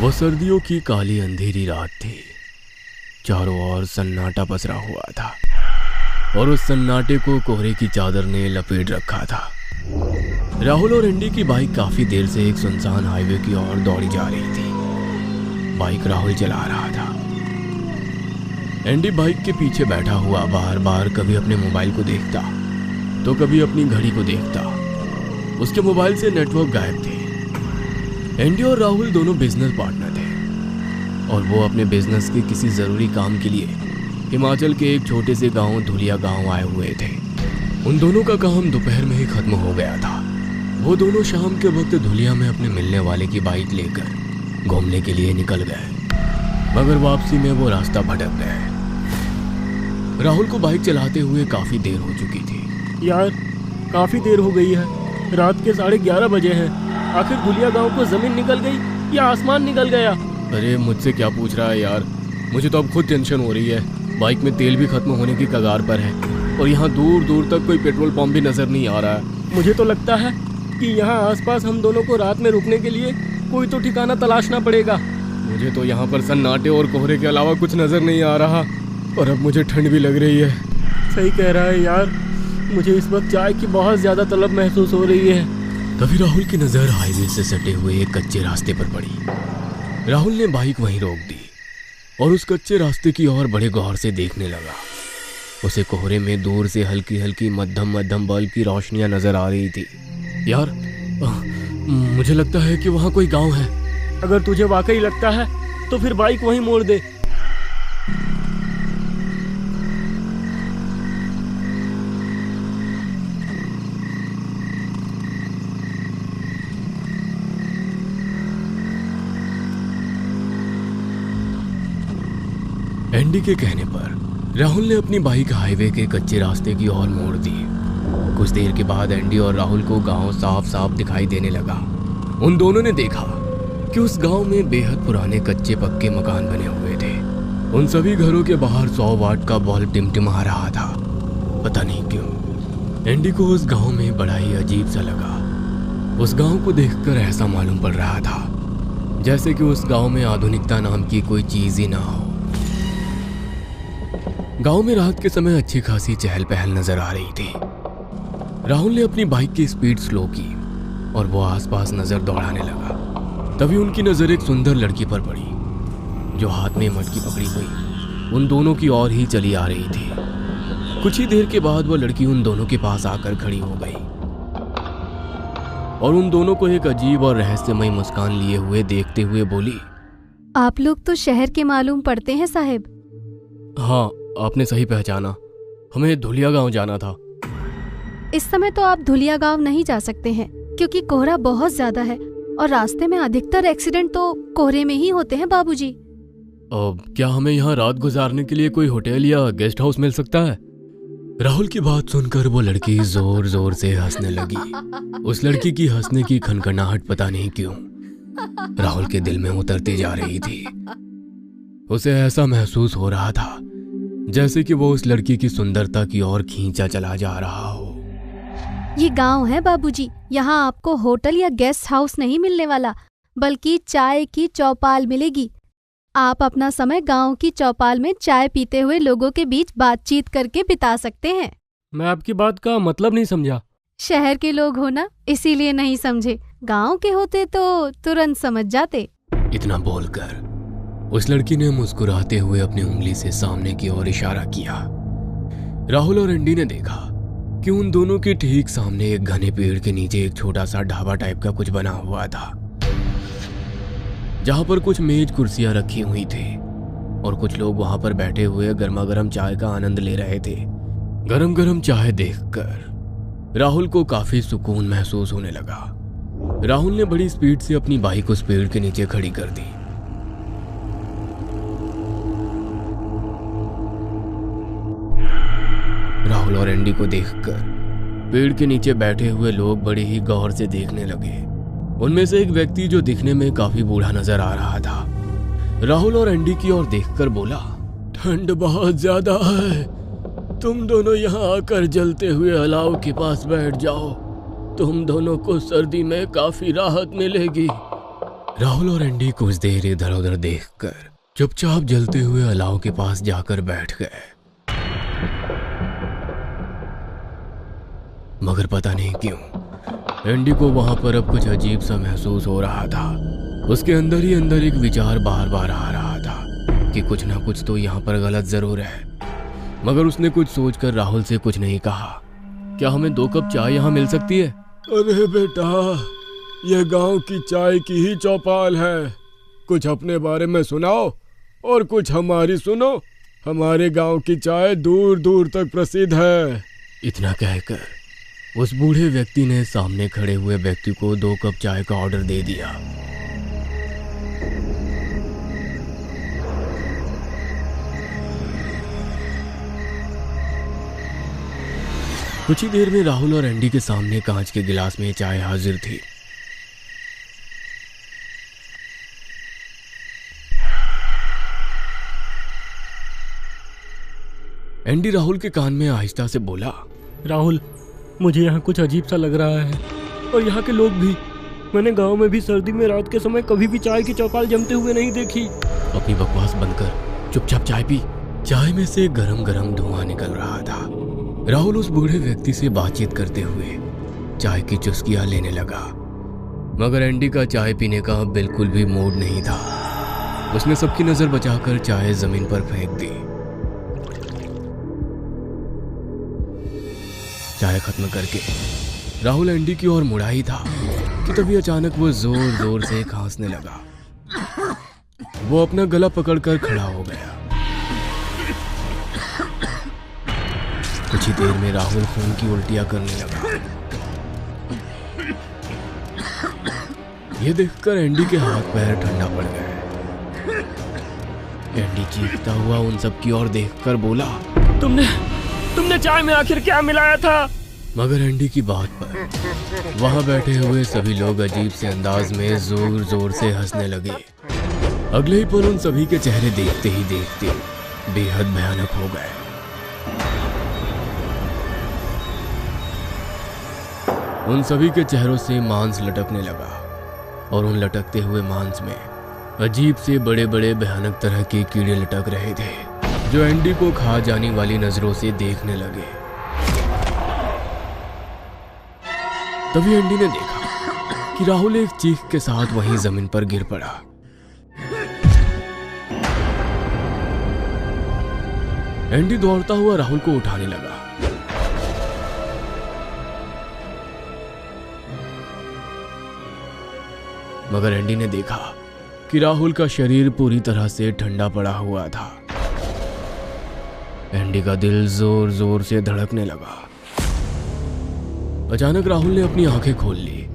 वो सर्दियों की काली अंधेरी रात थी। चारों ओर सन्नाटा पसरा हुआ था और उस सन्नाटे को कोहरे की चादर ने लपेट रखा था। राहुल और एंडी की बाइक काफी देर से एक सुनसान हाईवे की ओर दौड़ी जा रही थी। बाइक राहुल चला रहा था। एंडी बाइक के पीछे बैठा हुआ बार बार कभी अपने मोबाइल को देखता तो कभी अपनी घड़ी को देखता। उसके मोबाइल से नेटवर्क गायब थे। एंडी और राहुल दोनों बिजनेस पार्टनर थे और वो अपने बिजनेस के किसी जरूरी काम के लिए हिमाचल के एक छोटे से गांव धुलिया गांव आए हुए थे। उन दोनों का काम दोपहर में ही खत्म हो गया था। वो दोनों शाम के वक्त धुलिया में अपने मिलने वाले की बाइक लेकर घूमने के लिए निकल गए, मगर वापसी में वो रास्ता भटक गए। राहुल को बाइक चलाते हुए काफी देर हो चुकी थी। यार काफी देर हो गई है, रात के 11:30 बजे हैं। आखिर धुलिया गांव को जमीन निकल गई या आसमान निकल गया? अरे मुझसे क्या पूछ रहा है यार, मुझे तो अब खुद टेंशन हो रही है। बाइक में तेल भी खत्म होने की कगार पर है और यहाँ दूर दूर तक कोई पेट्रोल पंप भी नजर नहीं आ रहा है। मुझे तो लगता है कि यहाँ आसपास हम दोनों को रात में रुकने के लिए कोई तो ठिकाना तलाशना पड़ेगा। मुझे तो यहाँ पर सन्नाटे और कोहरे के अलावा कुछ नजर नहीं आ रहा और अब मुझे ठंड भी लग रही है। सही कह रहा है यार, मुझे इस वक्त चाय की बहुत ज्यादा तलब महसूस हो रही है। तभी राहुल की नजर हाईवे से सटे हुए एक कच्चे रास्ते पर पड़ी। राहुल ने बाइक वहीं रोक दी और उस कच्चे रास्ते की ओर बड़े गौर से देखने लगा। उसे कोहरे में दूर से हल्की हल्की मध्यम मध्यम बल्ब की रोशनियां नजर आ रही थी। यार मुझे लगता है कि वहाँ कोई गांव है। अगर तुझे वाकई लगता है तो फिर बाइक वहीं मोड़ दे। एंडी के कहने पर राहुल ने अपनी बाइक हाईवे के कच्चे रास्ते की ओर मोड़ दी। कुछ देर के बाद एंडी और राहुल को गांव साफ साफ दिखाई देने लगा। उन दोनों ने देखा कि उस गांव में बेहद पुराने कच्चे पक्के मकान बने हुए थे। उन सभी घरों के बाहर 100 वाट का बल्ब टिमटिमा रहा था। पता नहीं क्यों एंडी को उस गांव में बड़ा ही अजीब सा लगा। उस गांव को देखकर ऐसा मालूम पड़ रहा था जैसे कि उस गांव में आधुनिकता नाम की कोई चीज ही ना हो। गांव में रात के समय अच्छी खासी चहल पहल नजर आ रही थी। राहुल ने अपनी बाइक की स्पीड स्लो की और वो आसपास नजर दौड़ाने लगा। तभी उनकी नजर एक सुंदर लड़की पर पड़ी जो हाथ में मटकी पकड़ी हुई उन दोनों की ओर ही चली आ रही थी। कुछ ही देर के बाद वो लड़की उन दोनों के पास आकर खड़ी हो गई और उन दोनों को एक अजीब और रहस्यमय मुस्कान लिए हुए देखते हुए बोली, आप लोग तो शहर के मालूम पड़ते हैं साहिब। हाँ, आपने सही पहचाना, हमें धुलिया गांव जाना था। इस समय तो आप धुलिया गांव नहीं जा सकते हैं क्योंकि कोहरा बहुत ज्यादा है और रास्ते में अधिकतर एक्सीडेंट तो कोहरे में ही होते हैं बाबूजी। क्या हमें यहाँ रात गुजारने के लिए कोई होटल या गेस्ट हाउस मिल सकता है? राहुल की बात सुनकर वो लड़की जोर जोर से हंसने लगी। उस लड़की की हंसने की खनखनाहट पता नहीं क्यों राहुल के दिल में उतरती जा रही थी। उसे ऐसा महसूस हो रहा था जैसे कि वो उस लड़की की सुंदरता की ओर खींचा चला जा रहा हो। ये गांव है बाबूजी, यहाँ आपको होटल या गेस्ट हाउस नहीं मिलने वाला बल्कि चाय की चौपाल मिलेगी। आप अपना समय गांव की चौपाल में चाय पीते हुए लोगों के बीच बातचीत करके बिता सकते हैं। मैं आपकी बात का मतलब नहीं समझा। शहर के लोग हो ना, इसीलिए नहीं समझे। गांव के होते तो तुरंत समझ जाते। इतना बोलकर उस लड़की ने मुस्कुराते हुए अपनी उंगली से सामने की ओर इशारा किया। राहुल और एंडी ने देखा कि उन दोनों के ठीक सामने एक घने पेड़ के नीचे एक छोटा सा ढाबा टाइप का कुछ बना हुआ था, जहां पर कुछ मेज कुर्सियां रखी हुई थी और कुछ लोग वहां पर बैठे हुए गर्मा गर्म चाय का आनंद ले रहे थे। गरम गरम चाय देखकर राहुल को काफी सुकून महसूस होने लगा। राहुल ने बड़ी स्पीड से अपनी बाइक उस पेड़ के नीचे खड़ी कर दी। राहुल और एंडी को देखकर पेड़ के नीचे बैठे हुए लोग बड़े ही गौर से देखने लगे। उनमें से एक व्यक्ति जो दिखने में काफी बूढ़ा नजर आ रहा था राहुल और एंडी की ओर देखकर बोला, ठंड बहुत ज्यादा है, तुम दोनों यहाँ आकर जलते हुए अलाव के पास बैठ जाओ, तुम दोनों को सर्दी में काफी राहत मिलेगी। राहुल और एंडी कुछ देर इधर उधर देखकर चुपचाप जलते हुए अलाव के पास जाकर बैठ गए। मगर पता नहीं क्यों एंडी को वहां पर अब कुछ अजीब सा महसूस हो रहा था। उसके अंदर ही अंदर एक विचार बार बार आ रहा था कि कुछ ना कुछ तो यहाँ पर गलत जरूर है। मगर उसने कुछ सोचकर राहुल से कुछ नहीं कहा। क्या हमें 2 कप चाय यहाँ मिल सकती है? अरे बेटा, यह गांव की चाय की ही चौपाल है। कुछ अपने बारे में सुनाओ और कुछ हमारी सुनो। हमारे गांव की चाय दूर दूर तक प्रसिद्ध है। इतना कहकर उस बूढ़े व्यक्ति ने सामने खड़े हुए व्यक्ति को 2 कप चाय का ऑर्डर दे दिया। कुछ ही देर में राहुल और एंडी के सामने कांच के गिलास में चाय हाजिर थी। एंडी राहुल के कान में आहिस्ता से बोला, राहुल, मुझे यहाँ कुछ अजीब सा लग रहा है और यहाँ के लोग भी। मैंने गांव में भी सर्दी में रात के समय कभी भी चाय की चौपाल जमते हुए नहीं देखी। अपनी बकवास बंद कर, चुपचाप चाय पी। चाय में से गरम गरम धुआं निकल रहा था। राहुल उस बूढ़े व्यक्ति से बातचीत करते हुए चाय की चुस्कियां लेने लगा। मगर एंडी का चाय पीने का बिल्कुल भी मूड नहीं था। उसने सबकी नजर बचाकर चाय जमीन पर फेंक दी। चाय खत्म करके राहुल एंडी की ओर मुड़ा ही था कि तभी अचानक वो जोर जोर से खांसने लगा। वो अपना गला पकड़कर खड़ा हो गया। कुछ ही देर में राहुल खून की उल्टियां करने लगा। ये देखकर एंडी के हाथ पैर ठंडा पड़ गए। एंडी चीखता हुआ उन सब की ओर देखकर बोला, तुमने चाय में आखिर क्या मिलाया था? मगर एंडी की बात पर वहां बैठे हुए सभी लोग अजीब से अंदाज में जोर जोर से हंसने लगे। अगले ही पल उन सभी के चेहरे देखते ही देखते बेहद भयानक हो गए। उन सभी के चेहरों से मांस लटकने लगा और उन लटकते हुए मांस में अजीब से बड़े बड़े भयानक तरह के कीड़े लटक रहे थे जो एंडी को खा जाने वाली नजरों से देखने लगे। तभी एंडी ने देखा कि राहुल एक चीख के साथ वहीं जमीन पर गिर पड़ा। एंडी दौड़ता हुआ राहुल को उठाने लगा। मगर एंडी ने देखा कि राहुल का शरीर पूरी तरह से ठंडा पड़ा हुआ था। एंडी का दिल जोर जोर से धड़कने लगा। अचानक राहुल ने अपनी आंखें खोल ली।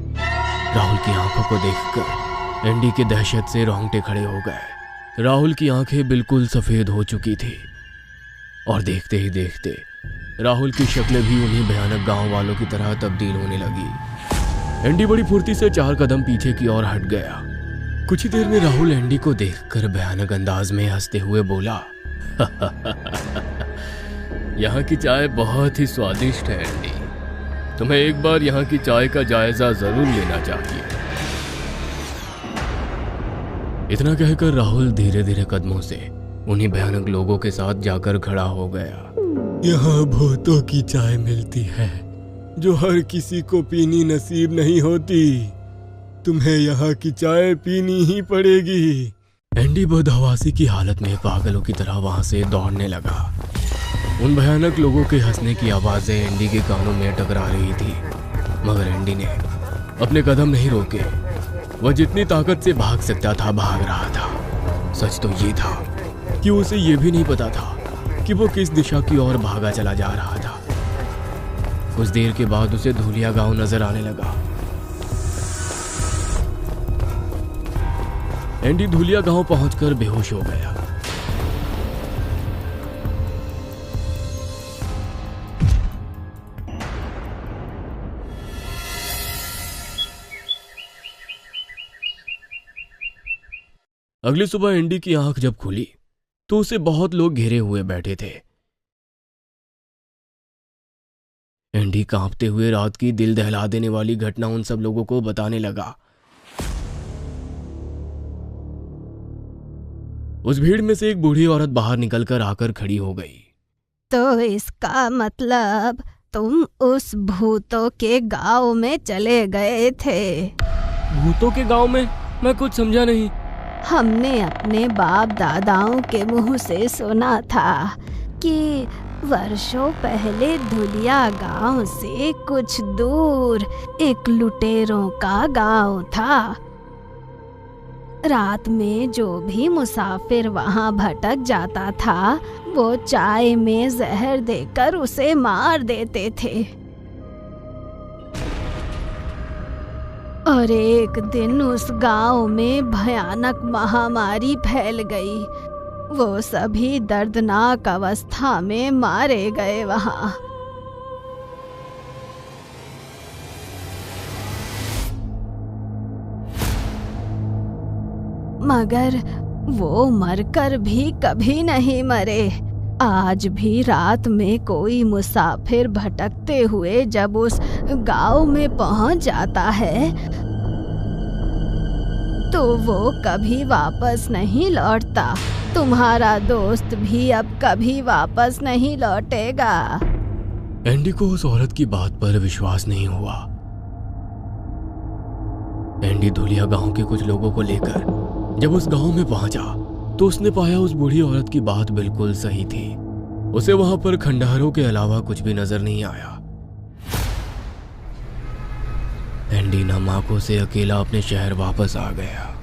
राहुल की आंखों को देखकर एंडी के दहशत से रोंगटे खड़े हो गए। राहुल की आंखें बिल्कुल सफेद हो चुकी थी और देखते ही देखते राहुल की शक्ल भी उन्हीं भयानक गांव वालों की तरह तब्दील होने लगी। एंडी बड़ी फुर्ती से 4 कदम पीछे की ओर हट गया। कुछ ही देर में राहुल एंडी को देखकर भयानक अंदाज में हंसते हुए बोला, यहाँ की चाय बहुत ही स्वादिष्ट है एंडी। तुम्हें एक बार यहाँ की चाय का जायजा जरूर लेना चाहिए। इतना कहकर राहुल धीरे धीरे कदमों से उन्हीं भयानक लोगों के साथ जाकर खड़ा हो गया। यहाँ भूतों की चाय मिलती है जो हर किसी को पीनी नसीब नहीं होती। तुम्हें यहाँ की चाय पीनी ही पड़ेगी। एंडी बदहवासी की हालत में पागलों की तरह वहां से दौड़ने लगा। उन भयानक लोगों के हंसने की आवाजें एंडी के कानों में टकरा रही थी, मगर एंडी ने अपने कदम नहीं रोके। वह जितनी ताकत से भाग सकता था भाग रहा था। सच तो ये था कि उसे ये भी नहीं पता था कि वो किस दिशा की ओर भागा चला जा रहा था। कुछ देर के बाद उसे धुलिया गांव नजर आने लगा। एंडी धुलिया गांव पहुंचकर बेहोश हो गया। अगली सुबह एंडी की आंख जब खुली तो उसे बहुत लोग घेरे हुए बैठे थे। एंडी कांपते हुए रात की दिल दहला देने वाली घटना उन सब लोगों को बताने लगा। उस भीड़ में से एक बूढ़ी औरत बाहर निकलकर आकर खड़ी हो गई। तो इसका मतलब तुम उस भूतों के गांव में चले गए थे? भूतों के गांव में? मैं कुछ समझा नहीं। हमने अपने बाप दादाओं के मुंह से सुना था कि वर्षों पहले धुलिया गांव से कुछ दूर एक लुटेरों का गांव था। रात में जो भी मुसाफिर वहां भटक जाता था वो चाय में जहर देकर उसे मार देते थे। और एक दिन उस गांव में भयानक महामारी फैल गई। वो सभी दर्दनाक अवस्था में मारे गए वहां। मगर वो मरकर भी कभी नहीं मरे। आज भी रात में कोई मुसाफिर भटकते हुए जब उस गांव में पहुंच जाता है तो वो कभी वापस नहीं लौटता। तुम्हारा दोस्त भी अब कभी वापस नहीं लौटेगा। एंडी को उस औरत की बात पर विश्वास नहीं हुआ। एंडी धुलिया गांव के कुछ लोगों को लेकर जब उस गांव में पहुंचा तो उसने पाया उस बूढ़ी औरत की बात बिल्कुल सही थी। उसे वहां पर खंडहरों के अलावा कुछ भी नजर नहीं आया। एंडी नम आंखों से अकेला अपने शहर वापस आ गया।